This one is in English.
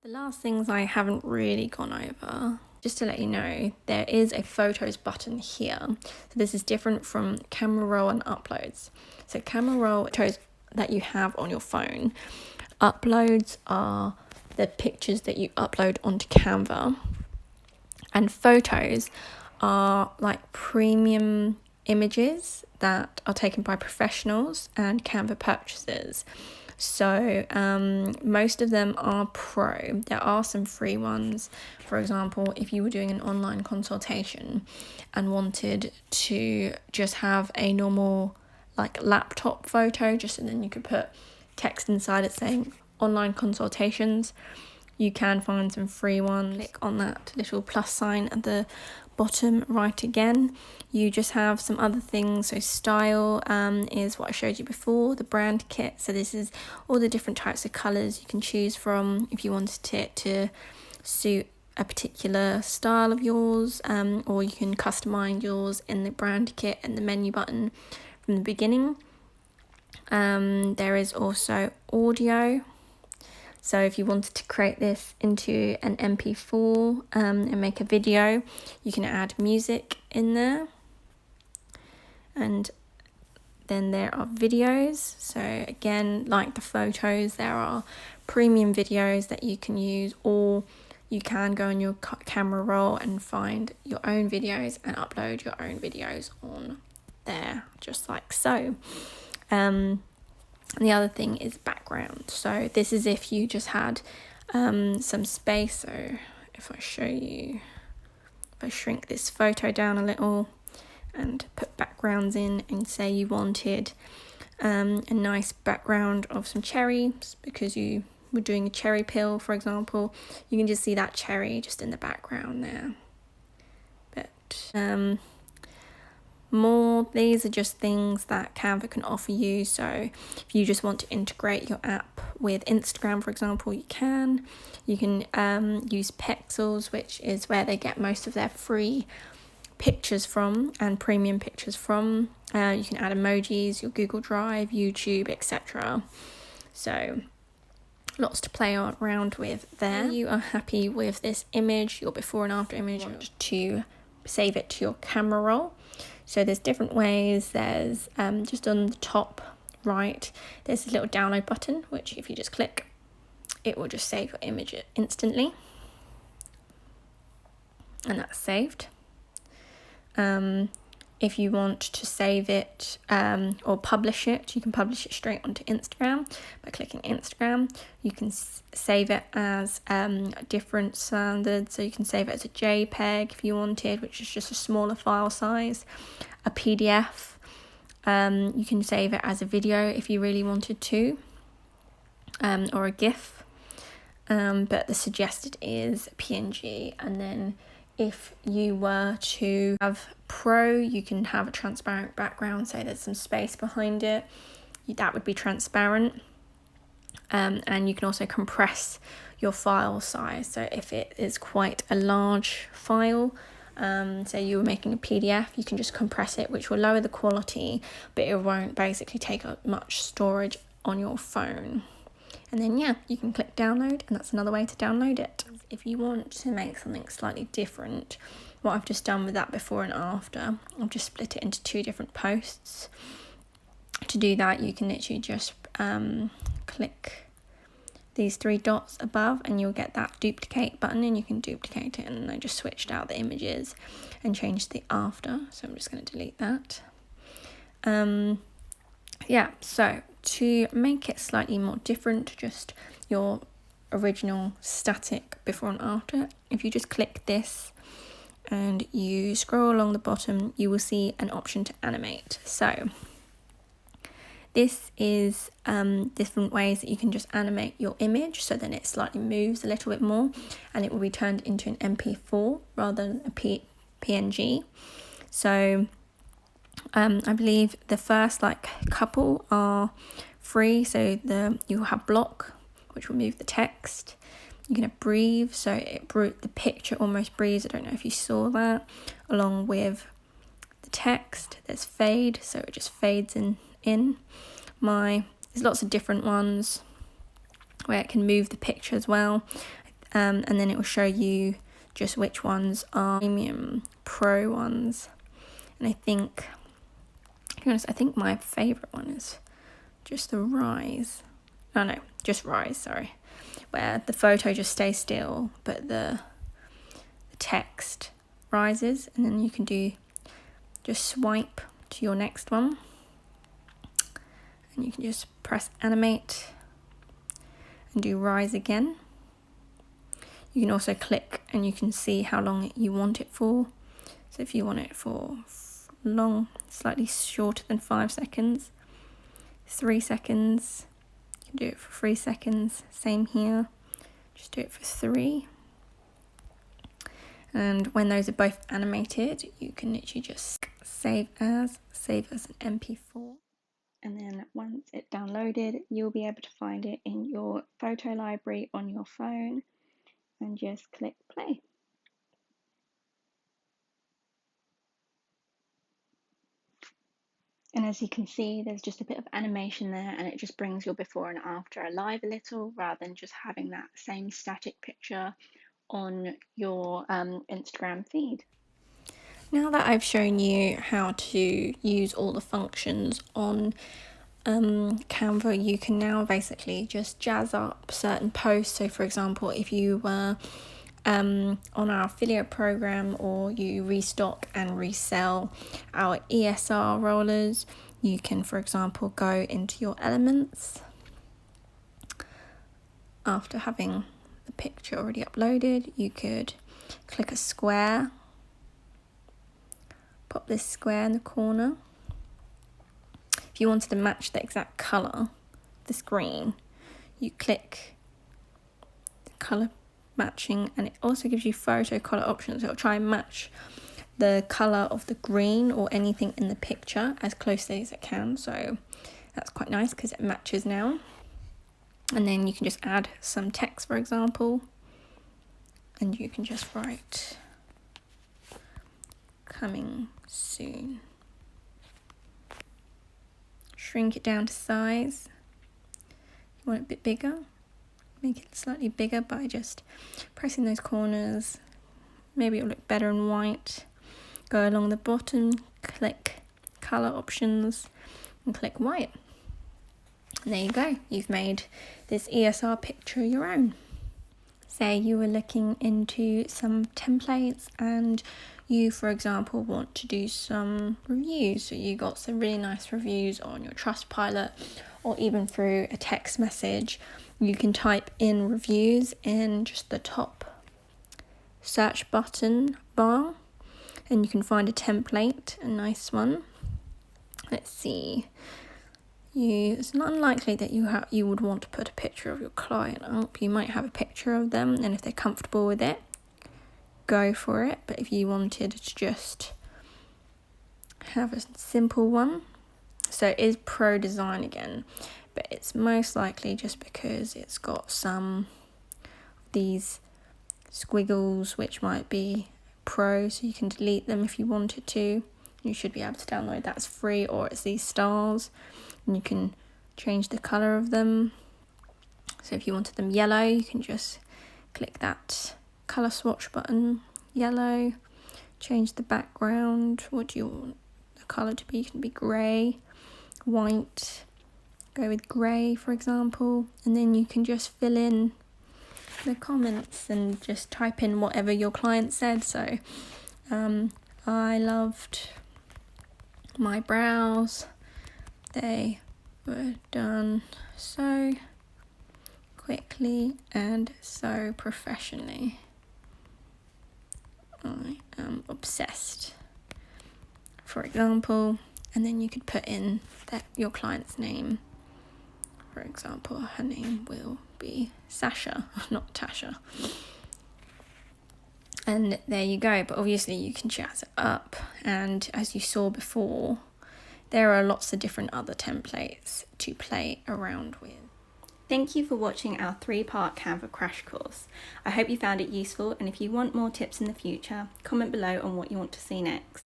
The last things I haven't really gone over, just to let you know, there is a photos button here. So this is different from camera roll and uploads. So camera roll, photos that you have on your phone. Uploads are the pictures that you upload onto Canva. And photos are like premium images that are taken by professionals and Canva purchasers. So most of them are pro. There are some free ones. For example, if you were doing an online consultation and wanted to just have a normal like laptop photo, just and then you could put text inside it saying online consultations, you can find some free ones. Click on that little plus sign at the bottom right again. You just have some other things. So style is what I showed you before, the brand kit. So this is all the different types of colours you can choose from if you wanted it to suit a particular style of yours, or you can customize yours in the brand kit and the menu button from the beginning. There is also audio. So if you wanted to create this into an MP4 and make a video, you can add music in there. And then there are videos. So again, like the photos, there are premium videos that you can use, or you can go on your camera roll and find your own videos and upload your own videos on there, just like so. The other thing is background. So this is if you just had some space. So if I show you, if I shrink this photo down a little and put backgrounds in, and say you wanted a nice background of some cherries because you were doing a cherry peel, for example, you can just see that cherry just in the background there. But these are just things that Canva can offer you. So if you just want to integrate your app with Instagram, for example, you can use Pexels, which is where they get most of their free pictures from and premium pictures from. You can add emojis, your Google Drive, YouTube, etc. So lots to play around with there. If you are happy with this image, your before and after image, to save it to your camera roll. So there's different ways. There's just on the top right, there's a little download button, which if you just click, it will just save your image instantly. And that's saved. If you want to save it or publish it, you can publish it straight onto Instagram by clicking Instagram. You can save it as different standards. So you can save it as a JPEG if you wanted, which is just a smaller file size, a PDF. You can save it as a video if you really wanted to, or a GIF. But the suggested is PNG. And then if you were to have Pro, you can have a transparent background, so there's some space behind it. That would be transparent. And you can also compress your file size. So if it is quite a large file, say you were making a PDF, you can just compress it, which will lower the quality, but it won't basically take up much storage on your phone. And then you can click download, and that's another way to download it. If you want to make something slightly different, what I've just done with that before and after, I've just split it into two different posts. To do that, you can literally just click these three dots above, and you'll get that duplicate button, and you can duplicate it. And I just switched out the images and changed the after, so I'm just going to delete that. So to make it slightly more different, just your original static before and after, if you just click this and you scroll along the bottom, you will see an option to animate. So this is different ways that you can just animate your image, so then it slightly moves a little bit more and it will be turned into an MP4 rather than a PNG. So I believe the first couple are free. So you have block, which will move the text. You can have breathe, so the picture almost breathes. I don't know if you saw that. Along with the text, there's fade, so it just fades in. There's lots of different ones where it can move the picture as well. I and then it will show you just which ones are premium pro ones. And I think, to be honest, I think my favourite one is just the rise. Oh no, just rise, sorry. Where the photo just stays still, but the text rises, and then you can just swipe to your next one. And you can just press animate and do rise again. You can also click and you can see how long you want it for. So if you want it for long, slightly shorter than 5 seconds, 3 seconds, you can do it for 3 seconds. Same here, just do it for 3. And when those are both animated, you can literally just save as an MP4. And then once it's downloaded, you'll be able to find it in your photo library on your phone and just click play. And as you can see, there's just a bit of animation there, and it just brings your before and after alive a little, rather than just having that same static picture on your Instagram feed. Now that I've shown you how to use all the functions on Canva, you can now basically just jazz up certain posts. So for example, if you were on our affiliate program, or you restock and resell our ESR rollers, you can, for example, go into your elements after having the picture already uploaded. You could click a square, pop this square in the corner. If you wanted to match the exact colour, this green, you click the colour matching, and it also gives you photo colour options. It'll try and match the colour of the green or anything in the picture as closely as it can. So that's quite nice because it matches now. And then you can just add some text, for example, and you can just write coming soon. Shrink it down to size. You want it a bit bigger, make it slightly bigger by just pressing those corners. Maybe it'll look better in white. Go along the bottom, click color options and click white. And there you go, you've made this ESR picture your own. Say you were looking into some templates and you, for example, want to do some reviews. So you got some really nice reviews on your Trustpilot, or even through a text message. You can type in reviews in just the top search button bar, and you can find a template, a nice one. Let's see. It's not unlikely that you would want to put a picture of your client up. You might have a picture of them, and if they're comfortable with it, go for it. But if you wanted to just have a simple one, so it is pro design again, but it's most likely just because it's got some of these squiggles which might be pro, so you can delete them if you wanted to. You should be able to download that as free, or it's these stars, and you can change the colour of them. So if you wanted them yellow, you can just click that colour swatch button, yellow. Change the background. What do you want the colour to be? It can be grey, white. Go with grey, for example, and then you can just fill in the comments and just type in whatever your client said. So I loved my brows. They were done so quickly and so professionally. I am obsessed, for example. And then you could put in your client's name. For example, her name will be Sasha, not Tasha. And there you go. But obviously you can jazz it up. And as you saw before, there are lots of different other templates to play around with. Thank you for watching our 3-part Canva crash course. I hope you found it useful, and if you want more tips in the future, comment below on what you want to see next.